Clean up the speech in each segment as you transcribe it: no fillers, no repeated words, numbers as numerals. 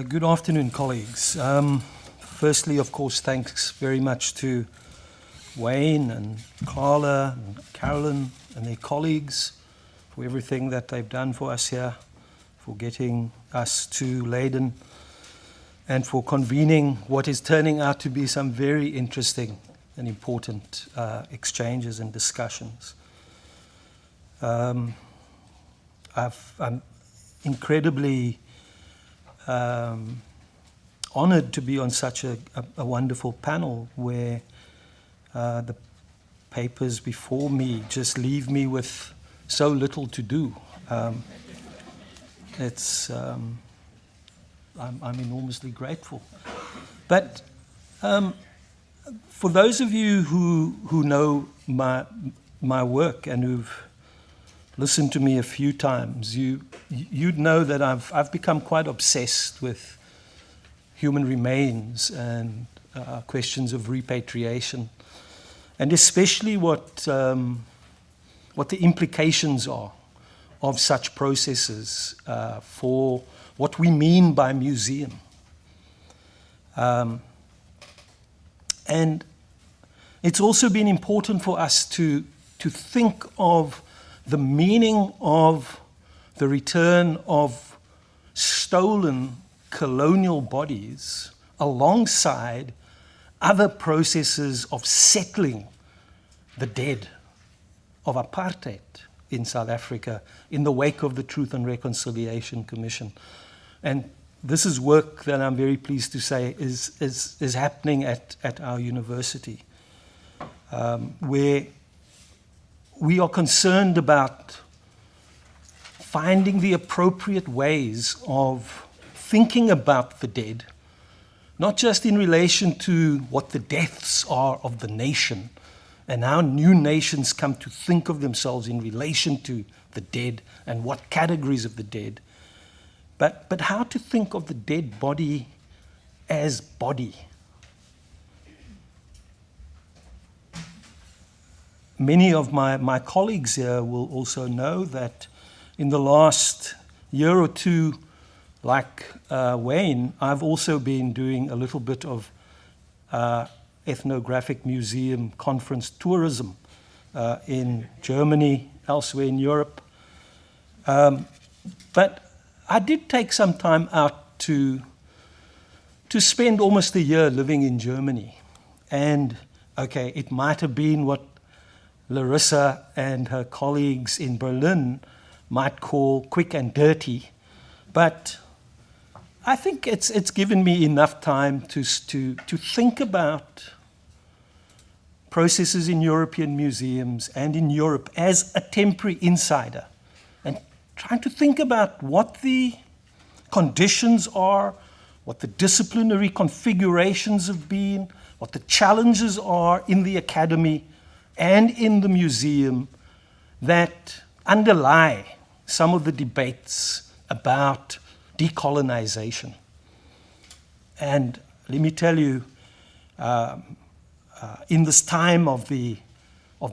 Good afternoon, colleagues. Firstly, of course, thanks very much to Wayne and Carla and Carolyn and their colleagues for everything that they've done for us here, for getting us to Leiden, and for convening what is turning out to be some very interesting and important exchanges and discussions. I'm incredibly honored to be on such a wonderful panel where the papers before me just leave me with so little to do. I'm enormously grateful. But for those of you who know my work and who've listened to me a few times, you'd know that I've become quite obsessed with human remains and questions of repatriation, and especially what the implications are of such processes for what we mean by museum. And it's also been important for us to think of the meaning of the return of stolen colonial bodies alongside other processes of settling the dead of apartheid in South Africa in the wake of the Truth and Reconciliation Commission. And this is work that I'm very pleased to say is happening at our university, where we are concerned about finding the appropriate ways of thinking about the dead, not just in relation to what the deaths are of the nation and how new nations come to think of themselves in relation to the dead and what categories of the dead, but how to think of the dead body as body. Many of my colleagues here will also know that in the last year or two, like Wayne, I've also been doing a little bit of Ethnographic Museum conference tourism in Germany, elsewhere in Europe. But I did take some time out to spend almost a year living in Germany. And okay, it might have been what Larissa and her colleagues in Berlin might call quick and dirty, but I think it's given me enough time to think about processes in European museums and in Europe as a temporary insider, and trying to think about what the conditions are, what the disciplinary configurations have been, what the challenges are in the academy and in the museum that underlie some of the debates about decolonization. And let me tell you, in this time of the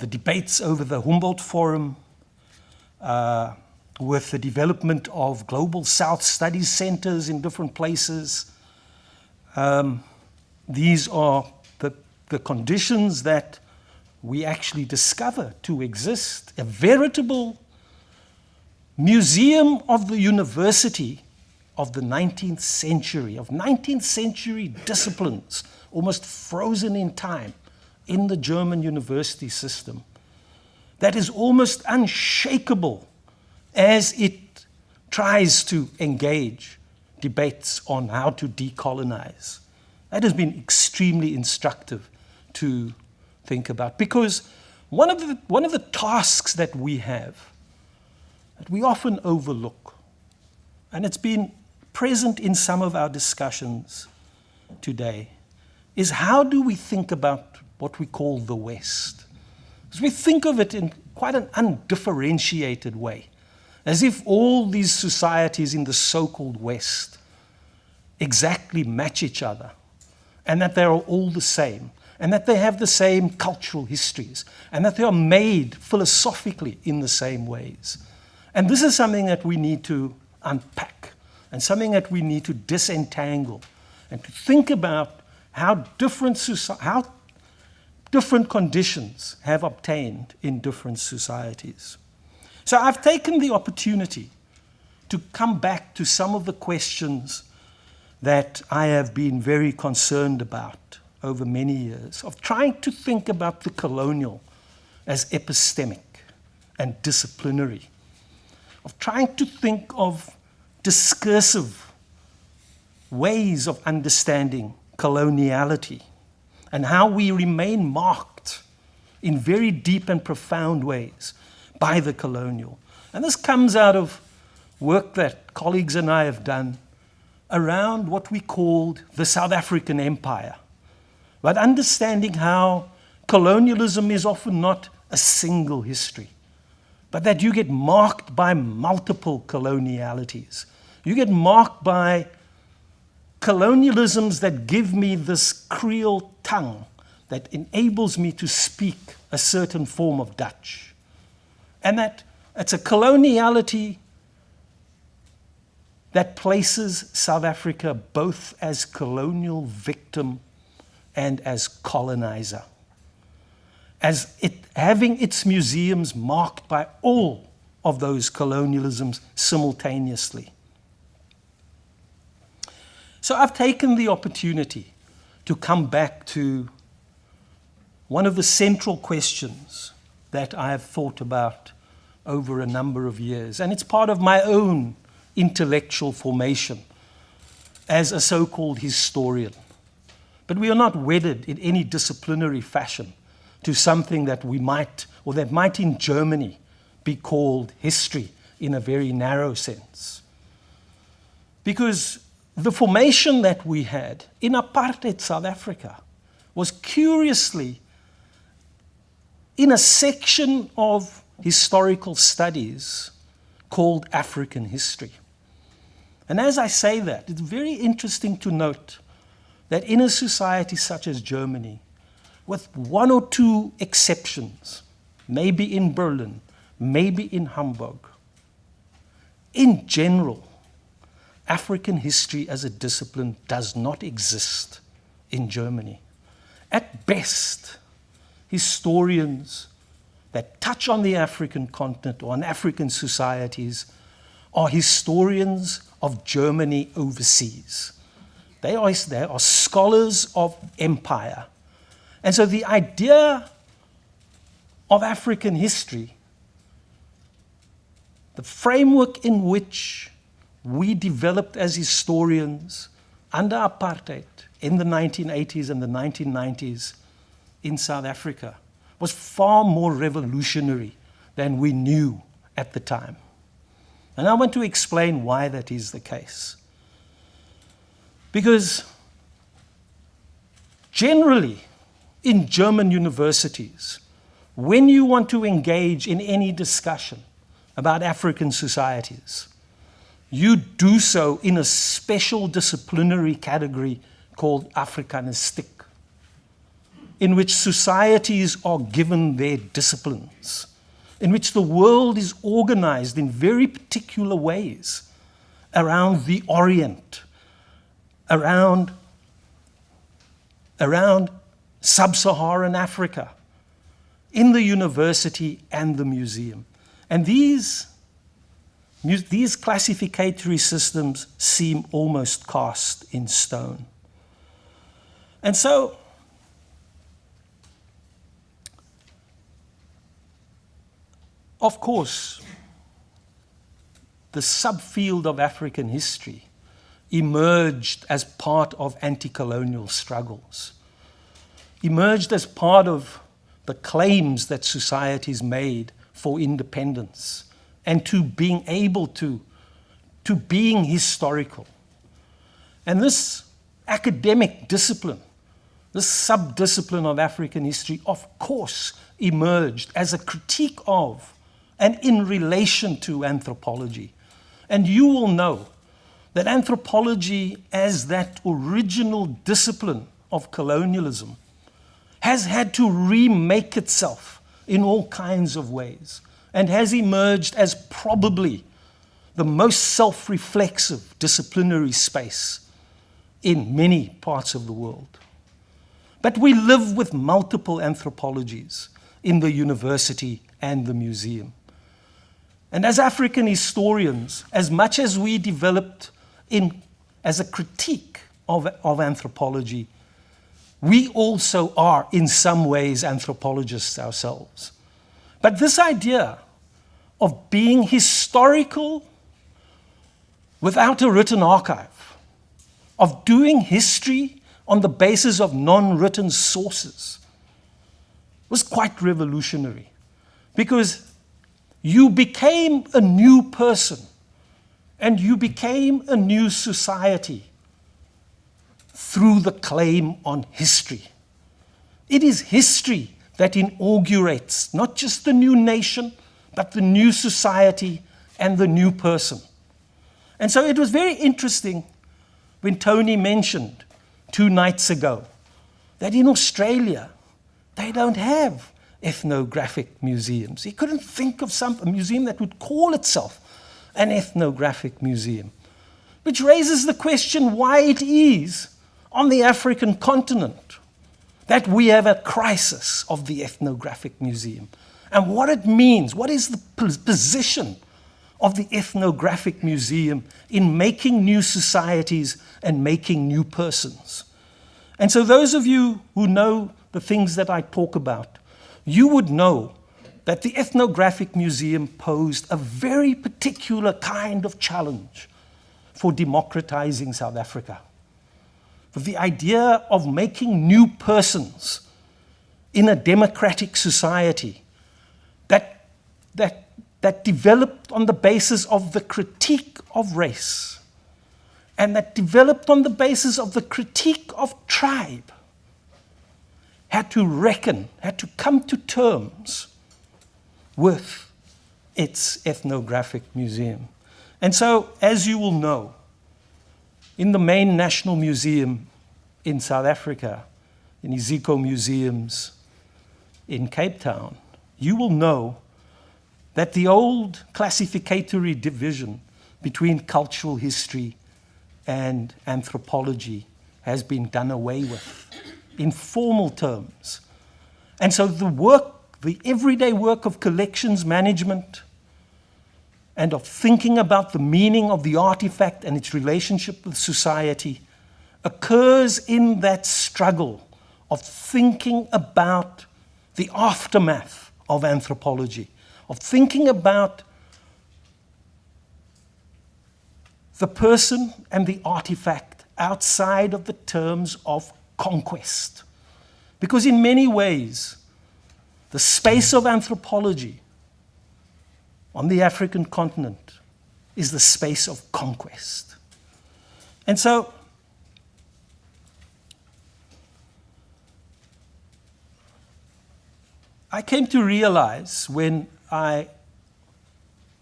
debates over the Humboldt Forum, with the development of global South studies centers in different places, these are the conditions that we actually discover to exist, a veritable museum of the university of the 19th century, of 19th century disciplines, almost frozen in time in the German university system, that is almost unshakable as it tries to engage debates on how to decolonize. That has been extremely instructive to think about, because one of the tasks that we have, that we often overlook, and it's been present in some of our discussions today, is how do we think about what we call the West? Because we think of it in quite an undifferentiated way, as if all these societies in the so-called West exactly match each other, and that they're all the same, and that they have the same cultural histories, and that they are made philosophically in the same ways. And this is something that we need to unpack and something that we need to disentangle and to think about how different conditions have obtained in different societies. So I've taken the opportunity to come back to some of the questions that I have been very concerned about over many years, of trying to think about the colonial as epistemic and disciplinary, of trying to think of discursive ways of understanding coloniality and how we remain marked in very deep and profound ways by the colonial. And this comes out of work that colleagues and I have done around what we called the South African Empire, but understanding how colonialism is often not a single history, but that you get marked by multiple colonialities. You get marked by colonialisms that give me this Creole tongue that enables me to speak a certain form of Dutch. And that it's a coloniality that places South Africa both as colonial victim and as colonizer, as it having its museums marked by all of those colonialisms simultaneously. So I've taken the opportunity to come back to one of the central questions that I have thought about over a number of years, and it's part of my own intellectual formation as a so-called historian. But we are not wedded in any disciplinary fashion to something that we might, or that might in Germany be called history in a very narrow sense. Because the formation that we had in apartheid South Africa was curiously in a section of historical studies called African history. And as I say that, it's very interesting to note that in a society such as Germany, with one or two exceptions, maybe in Berlin, maybe in Hamburg, in general, African history as a discipline does not exist in Germany. At best, historians that touch on the African continent or on African societies are historians of Germany overseas. They are scholars of empire. And so the idea of African history, the framework in which we developed as historians under apartheid in the 1980s and the 1990s in South Africa, was far more revolutionary than we knew at the time. And I want to explain why that is the case. Because generally, in German universities, when you want to engage in any discussion about African societies, you do so in a special disciplinary category called Afrikanistik, in which societies are given their disciplines, in which the world is organized in very particular ways around the Orient, around sub-Saharan Africa, in the university and the museum. And these classificatory systems seem almost cast in stone. And so, of course, the subfield of African history emerged as part of anti-colonial struggles, emerged as part of the claims that societies made for independence and to being able to being historical. And this academic discipline, this sub-discipline of African history, of course, emerged as a critique of and in relation to anthropology. And you will know that anthropology, as that original discipline of colonialism, has had to remake itself in all kinds of ways and has emerged as probably the most self-reflexive disciplinary space in many parts of the world. But we live with multiple anthropologies in the university and the museum. And as African historians, as much as we developed as a critique of anthropology, we also are, in some ways, anthropologists ourselves. But this idea of being historical without a written archive, of doing history on the basis of non-written sources, was quite revolutionary, because you became a new person and you became a new society through the claim on history. It is history that inaugurates not just the new nation, but the new society and the new person. And so it was very interesting when Tony mentioned 2 nights ago that in Australia, they don't have ethnographic museums. He couldn't think of a museum that would call itself an ethnographic museum, which raises the question why it is on the African continent that we have a crisis of the ethnographic museum, and what it means. What is the position of the ethnographic museum in making new societies and making new persons? And so those of you who know the things that I talk about, you would know that the Ethnographic Museum posed a very particular kind of challenge for democratizing South Africa. With the idea of making new persons in a democratic society that developed on the basis of the critique of race, and that developed on the basis of the critique of tribe, had to come to terms with its ethnographic museum. And so, as you will know, in the main national museum in South Africa, in Iziko Museums in Cape Town, you will know that the old classificatory division between cultural history and anthropology has been done away with in formal terms. And so the everyday work of collections management and of thinking about the meaning of the artifact and its relationship with society occurs in that struggle of thinking about the aftermath of anthropology, of thinking about the person and the artifact outside of the terms of conquest. Because in many ways, the space of anthropology on the African continent is the space of conquest. And so, I came to realize when I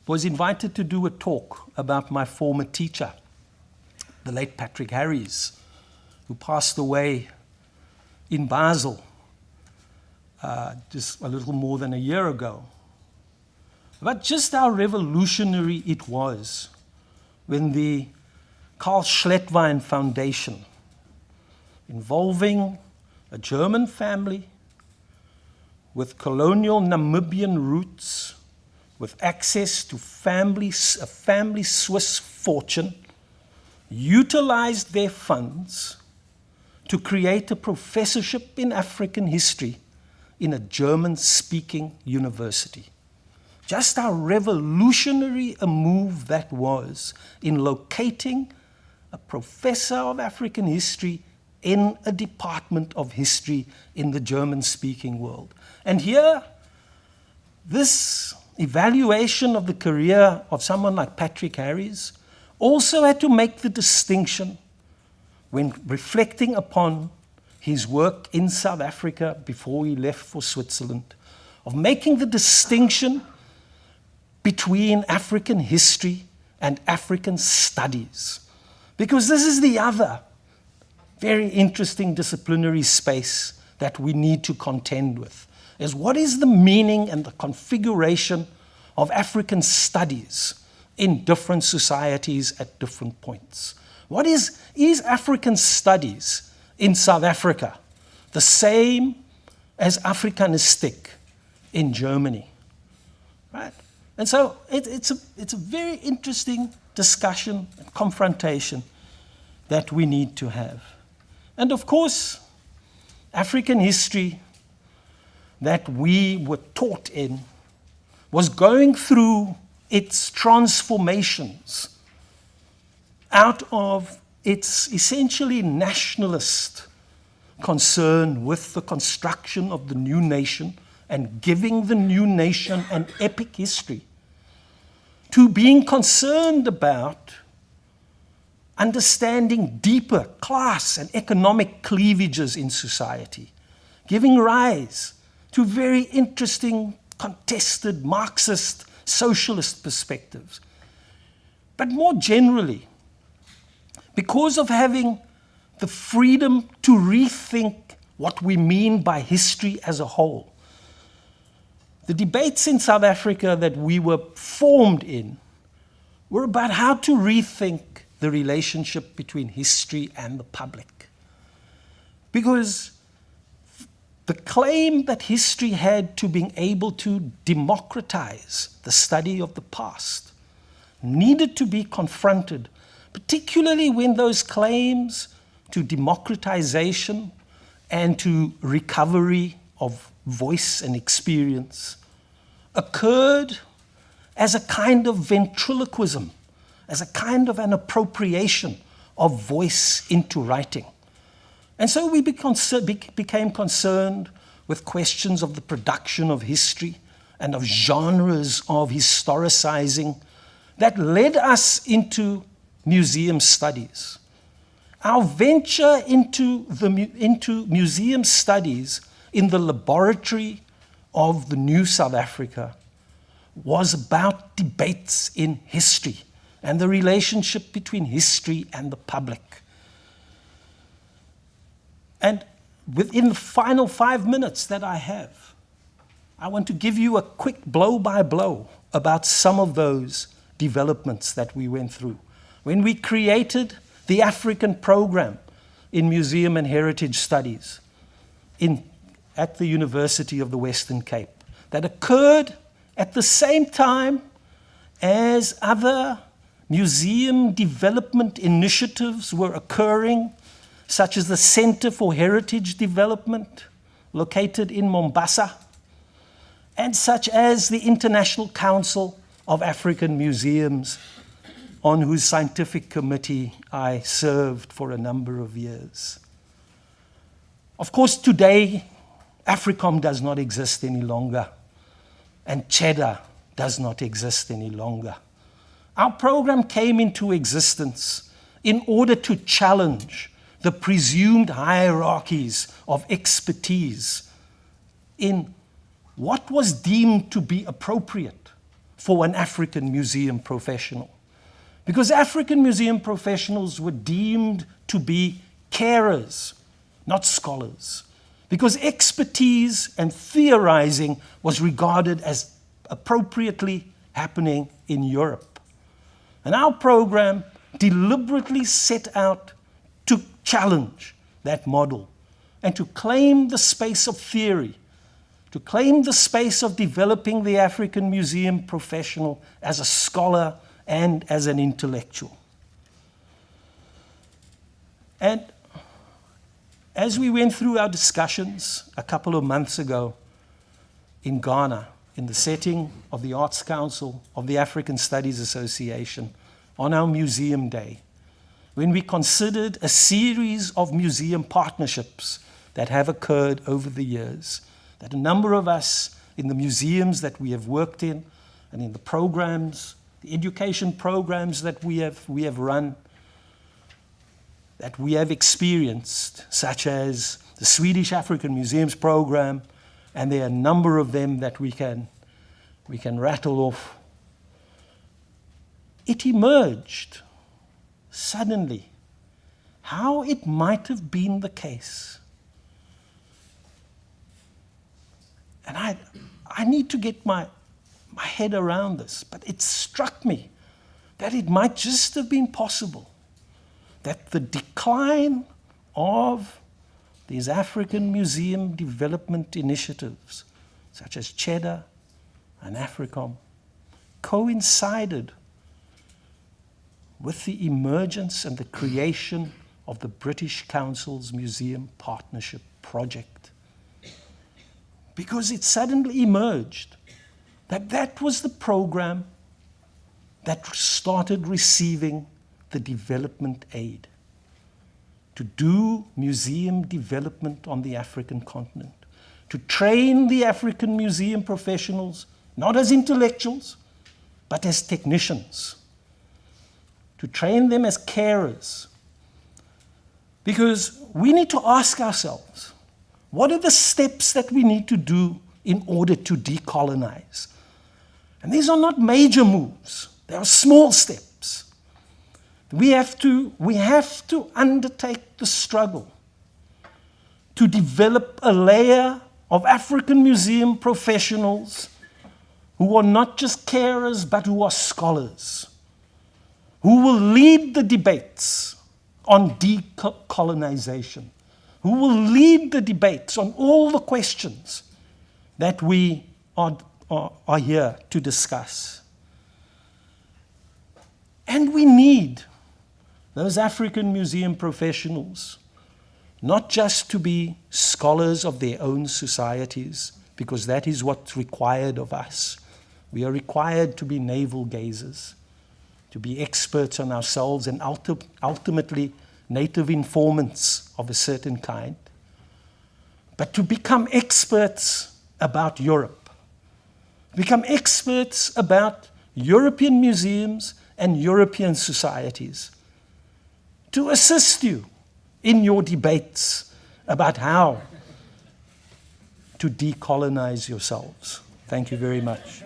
was invited to do a talk about my former teacher, the late Patrick Harries, who passed away in Basel just a little more than a year ago. But just how revolutionary it was when the Karl Schlettwein Foundation, involving a German family with colonial Namibian roots, with access to a family Swiss fortune, utilized their funds to create a professorship in African history in a German-speaking university. Just how revolutionary a move that was in locating a professor of African history in a department of history in the German-speaking world. And here, this evaluation of the career of someone like Patrick Harries also had to make the distinction when reflecting upon his work in South Africa before he left for Switzerland, of making the distinction between African history and African studies. Because this is the other very interesting disciplinary space that we need to contend with, is what is the meaning and the configuration of African studies in different societies at different points. What is African studies in South Africa the same as Afrikanistik in Germany? Right? And so it's a very interesting discussion and confrontation that we need to have. And of course, African history that we were taught in was going through its transformations out of its essentially nationalist concern with the construction of the new nation and giving the new nation an epic history, to being concerned about understanding deeper class and economic cleavages in society, giving rise to very interesting, contested Marxist, socialist perspectives. But more generally, because of having the freedom to rethink what we mean by history as a whole, the debates in South Africa that we were formed in were about how to rethink the relationship between history and the public. Because the claim that history had to being able to democratize the study of the past needed to be confronted, particularly when those claims to democratization and to recovery of voice and experience occurred as a kind of ventriloquism, as a kind of an appropriation of voice into writing. And so we became concerned with questions of the production of history and of genres of historicizing that led us into museum studies. Our venture into museum studies in the laboratory of the New South Africa was about debates in history and the relationship between history and the public. And within the final 5 minutes that I have, I want to give you a quick blow-by-blow about some of those developments that we went through. When we created the African program in Museum and Heritage Studies at the University of the Western Cape, that occurred at the same time as other museum development initiatives were occurring, such as the Center for Heritage Development, located in Mombasa, and such as the International Council of African Museums, on whose scientific committee I served for a number of years. Of course, today, AFRICOM does not exist any longer, and Cheddar does not exist any longer. Our program came into existence in order to challenge the presumed hierarchies of expertise in what was deemed to be appropriate for an African museum professional. Because African museum professionals were deemed to be carers, not scholars. Because expertise and theorizing was regarded as appropriately happening in Europe. And our program deliberately set out to challenge that model and to claim the space of theory, to claim the space of developing the African museum professional as a scholar and as an intellectual. And as we went through our discussions a couple of months ago in Ghana, in the setting of the Arts Council of the African Studies Association, on our museum day, when we considered a series of museum partnerships that have occurred over the years, that a number of us in the museums that we have worked in and in the programs, the education programs that we have run, that we have experienced, such as the Swedish African Museums program, and there are a number of them that we can rattle off. It emerged suddenly how it might have been the case. And I need to get my head around this, but it struck me that it might just have been possible that the decline of these African museum development initiatives, such as Cheddar and AFRICOM, coincided with the emergence and the creation of the British Council's Museum Partnership Project. Because it suddenly emerged that that was the program that started receiving the development aid to do museum development on the African continent, to train the African museum professionals, not as intellectuals, but as technicians, to train them as carers. Because we need to ask ourselves, what are the steps that we need to do in order to decolonize? And these are not major moves. They are small steps. We have to undertake the struggle to develop a layer of African museum professionals who are not just carers, but who are scholars, who will lead the debates on decolonization, who will lead the debates on all the questions that we are here to discuss. And we need those African museum professionals not just to be scholars of their own societies, because that is what's required of us. We are required to be navel gazers, to be experts on ourselves and ultimately native informants of a certain kind, but to become experts about Europe, become experts about European museums and European societies, to assist you in your debates about how to decolonize yourselves. Thank you very much.